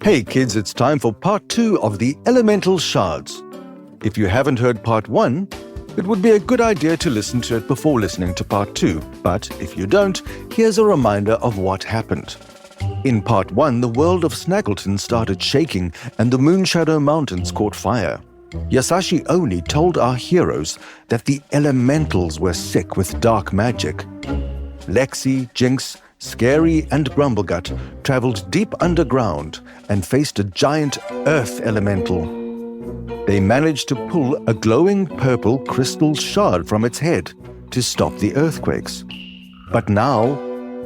Hey kids, it's time for part 2 of the Elemental Shards. If you haven't heard part 1, it would be a good idea to listen to it before listening to part 2. But if you don't, here's a reminder of what happened. In part 1, the world of Snaggleton started shaking and the Moonshadow Mountains caught fire. Yasashi Oni told our heroes that the elementals were sick with dark magic. Lexi, Jinx, Scary and Grumblegut traveled deep underground and faced a giant earth elemental. They managed to pull a glowing purple crystal shard from its head to stop the earthquakes. But now,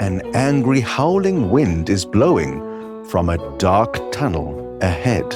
an angry howling wind is blowing from a dark tunnel ahead.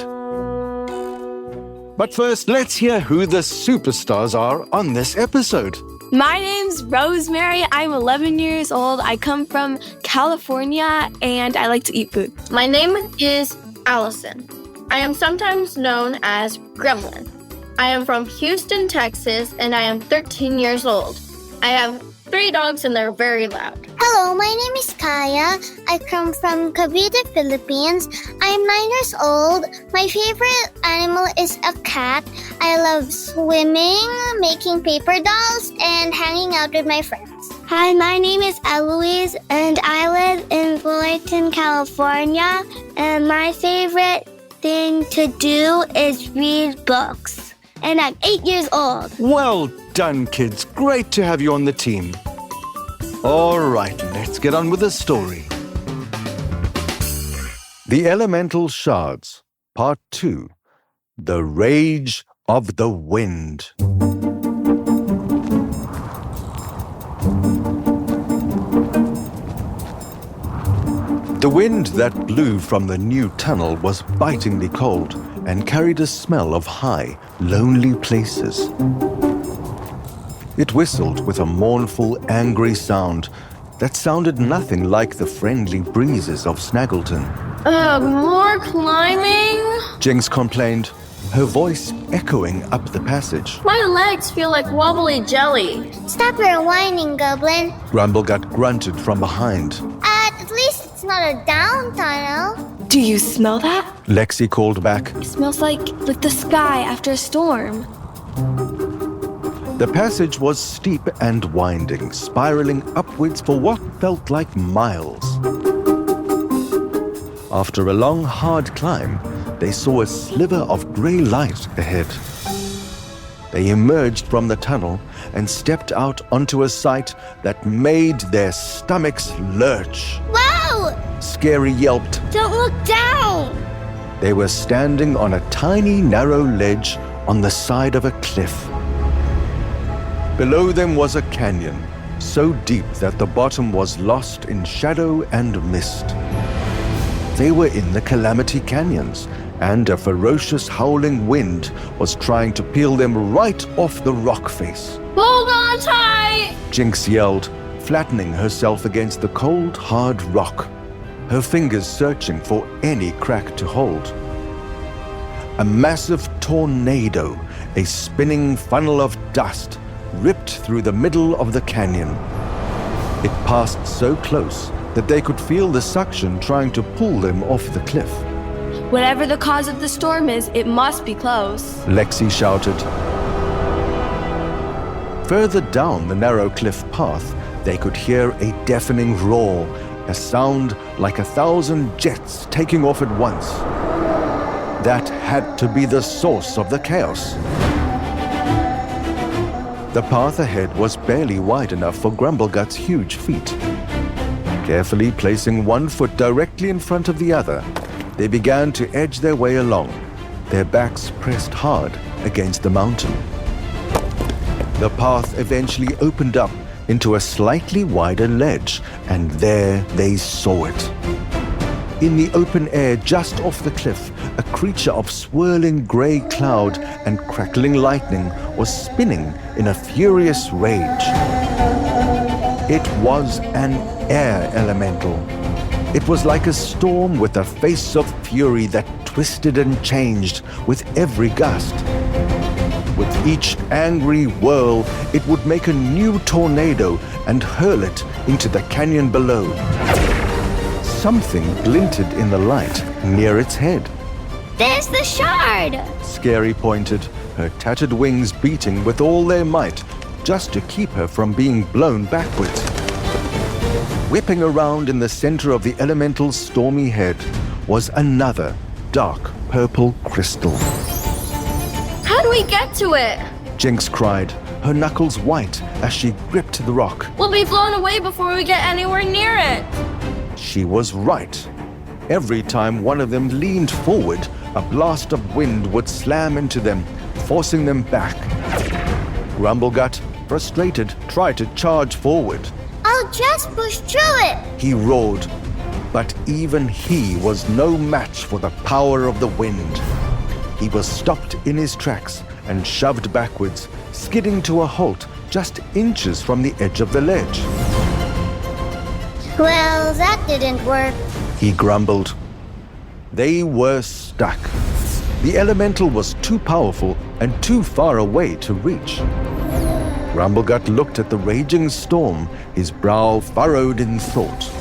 But first, let's hear who the superstars are on this episode. My name's Rosemary. I'm 11 years old. I come from California and I like to eat food. My name is Allison. I am sometimes known as Gremlin. I am from Houston, Texas, and I am 13 years old. I have 3 dogs and they're very loud. Hello, my name is Kaya. I come from Cavite, Philippines. I am 9 years old. My favorite animal is a cat. I love swimming, making paper dolls, and hanging out with my friends. Hi, my name is Eloise, and I live in Fullerton, California. And my favorite thing to do is read books. And I'm 8 years old. Well done, kids. Great to have you on the team. All right, let's get on with the story. The Elemental Shards, Part 2. The Rage of the Wind. The wind that blew from the new tunnel was bitingly cold and carried a smell of high, lonely places. It whistled with a mournful, angry sound that sounded nothing like the friendly breezes of Snaggleton. More climbing? Jinx complained, her voice echoing up the passage. My legs feel like wobbly jelly. Stop your whining, Goblin. Grumblegut grunted from behind. At least it's not a down tunnel. Do you smell that? Lexi called back. It smells like the sky after a storm. The passage was steep and winding, spiraling upwards for what felt like miles. After a long, hard climb, they saw a sliver of grey light ahead. They emerged from the tunnel and stepped out onto a sight that made their stomachs lurch. Whoa! Scary yelped. Don't look down! They were standing on a tiny, narrow ledge on the side of a cliff. Below them was a canyon, so deep that the bottom was lost in shadow and mist. They were in the Calamity Canyons, and a ferocious howling wind was trying to peel them right off the rock face. Hold on tight! Jinx yelled, flattening herself against the cold, hard rock, her fingers searching for any crack to hold. A massive tornado, a spinning funnel of dust, ripped through the middle of the canyon. It passed so close that they could feel the suction trying to pull them off the cliff. Whatever the cause of the storm is, it must be close. Lexi shouted. Further down the narrow cliff path, they could hear a deafening roar, a sound like 1,000 jets taking off at once. That had to be the source of the chaos. The path ahead was barely wide enough for Grumblegut's huge feet. Carefully placing one foot directly in front of the other, they began to edge their way along, their backs pressed hard against the mountain. The path eventually opened up into a slightly wider ledge, and there they saw it. In the open air just off the cliff, a creature of swirling grey cloud and crackling lightning was spinning in a furious rage. It was an air elemental. It was like a storm with a face of fury that twisted and changed with every gust. With each angry whirl, it would make a new tornado and hurl it into the canyon below. Something glinted in the light, near its head. There's the shard! Scary pointed, her tattered wings beating with all their might, just to keep her from being blown backwards. Whipping around in the center of the elemental's stormy head was another dark purple crystal. How do we get to it? Jinx cried, her knuckles white as she gripped the rock. We'll be blown away before we get anywhere near it. She was right. Every time one of them leaned forward, a blast of wind would slam into them, forcing them back. Grumblegut, frustrated, tried to charge forward. I'll just push through it. He roared, but even he was no match for the power of the wind. He was stopped in his tracks and shoved backwards, skidding to a halt just inches from the edge of the ledge. Well, that didn't work. He grumbled. They were stuck. The elemental was too powerful and too far away to reach. Grumblegut looked at the raging storm, his brow furrowed in thought.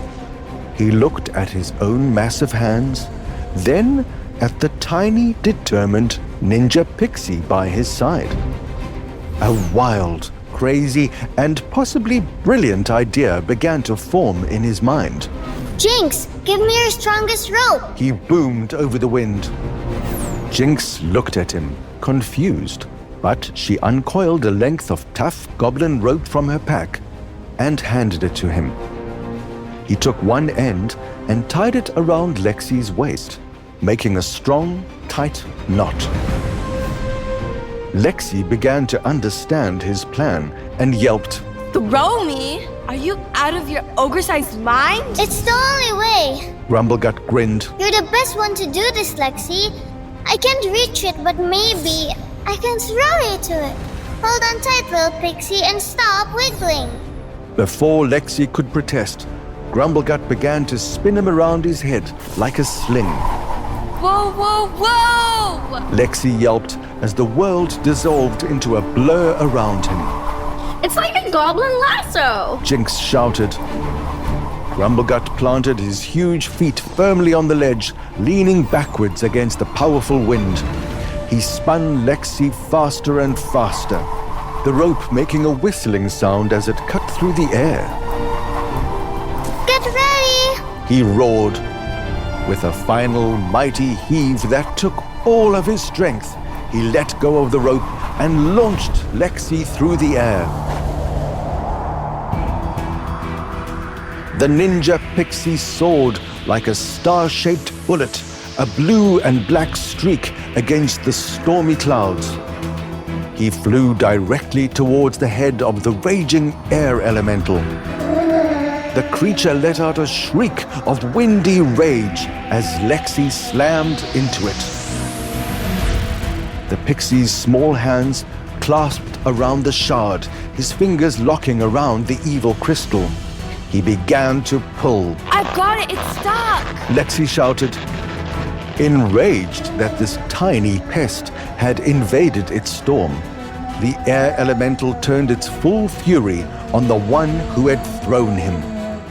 He looked at his own massive hands, then at the tiny, determined Ninja Pixie by his side. A wild, crazy, and possibly brilliant idea began to form in his mind. Jinx, give me your strongest rope. He boomed over the wind. Jinx looked at him, confused, but she uncoiled a length of tough goblin rope from her pack and handed it to him. He took one end and tied it around Lexi's waist, making a strong, tight knot. Lexi began to understand his plan and yelped. Throw me? Are you out of your ogre-sized mind? It's the only way. Grumblegut grinned. You're the best one to do this, Lexi. I can't reach it, but maybe I can throw you to it. Hold on tight, little pixie, and stop wiggling. Before Lexi could protest, Grumblegut began to spin him around his head like a sling. Whoa, whoa, whoa! Lexi yelped as the world dissolved into a blur around him. It's like a Goblin Lasso. Jinx shouted. Grumblegut planted his huge feet firmly on the ledge, leaning backwards against the powerful wind. He spun Lexi faster and faster, the rope making a whistling sound as it cut through the air. Get ready! He roared. With a final mighty heave that took all of his strength, he let go of the rope and launched Lexi through the air. The Ninja Pixie soared like a star-shaped bullet, a blue and black streak against the stormy clouds. He flew directly towards the head of the raging air elemental. The creature let out a shriek of windy rage as Lexi slammed into it. The pixie's small hands clasped around the shard, his fingers locking around the evil crystal. He began to pull. I've got it! It's stuck! Lexi shouted. Enraged that this tiny pest had invaded its storm, the air elemental turned its full fury on the one who had thrown him.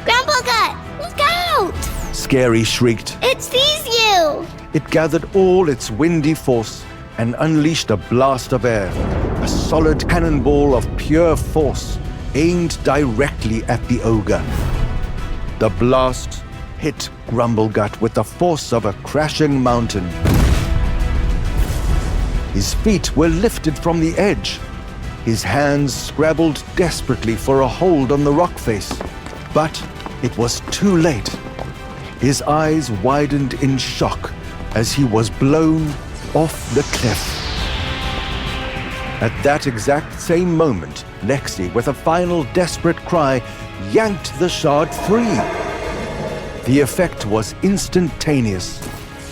Grumblegut, look out! Scary shrieked. It sees you! It gathered all its windy force and unleashed a blast of air, a solid cannonball of pure force aimed directly at the ogre. The blast hit Grumblegut with the force of a crashing mountain. His feet were lifted from the edge. His hands scrabbled desperately for a hold on the rock face, but it was too late. His eyes widened in shock as he was blown off the cliff. At that exact same moment, Lexi, with a final desperate cry, yanked the shard free. The effect was instantaneous.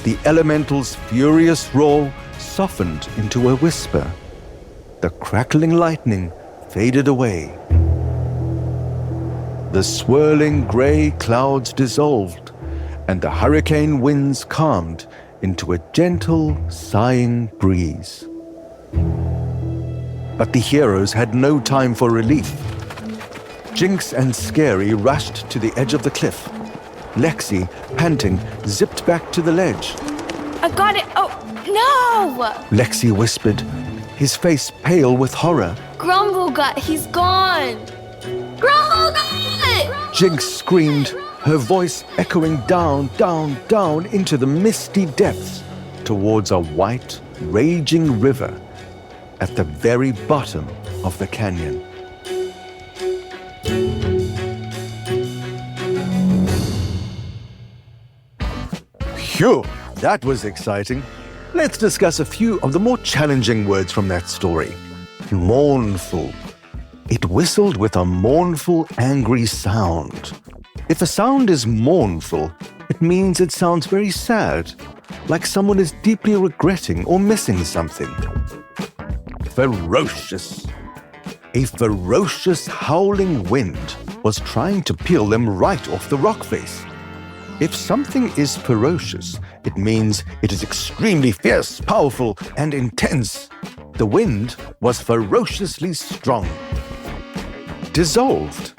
The elemental's furious roar softened into a whisper. The crackling lightning faded away. The swirling gray clouds dissolved, and the hurricane winds calmed into a gentle, sighing breeze. But the heroes had no time for relief. Jinx and Scary rushed to the edge of the cliff. Lexi, panting, zipped back to the ledge. I got it. Oh, no! Lexi whispered, his face pale with horror. Grumblegut, he's gone. Grumblegut! Jinx screamed, her voice echoing down, down, down into the misty depths towards a white, raging river at the very bottom of the canyon. Phew, that was exciting. Let's discuss a few of the more challenging words from that story. Mournful. It whistled with a mournful, angry sound. If a sound is mournful, it means it sounds very sad, like someone is deeply regretting or missing something. Ferocious. A ferocious, howling wind was trying to peel them right off the rock face. If something is ferocious, it means it is extremely fierce, powerful, and intense. The wind was ferociously strong. Dissolved.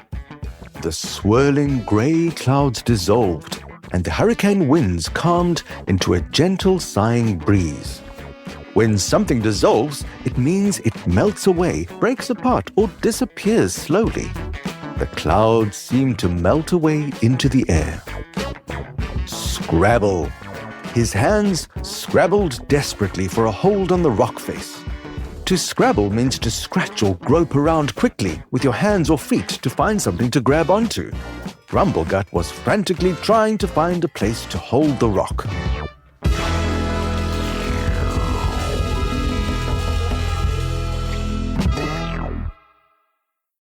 The swirling grey clouds dissolved, and the hurricane winds calmed into a gentle sighing breeze. When something dissolves, it means it melts away, breaks apart, or disappears slowly. The clouds seem to melt away into the air. Scrabble. His hands scrabbled desperately for a hold on the rock face. To scrabble means to scratch or grope around quickly with your hands or feet to find something to grab onto. Grumblegut was frantically trying to find a place to hold the rock.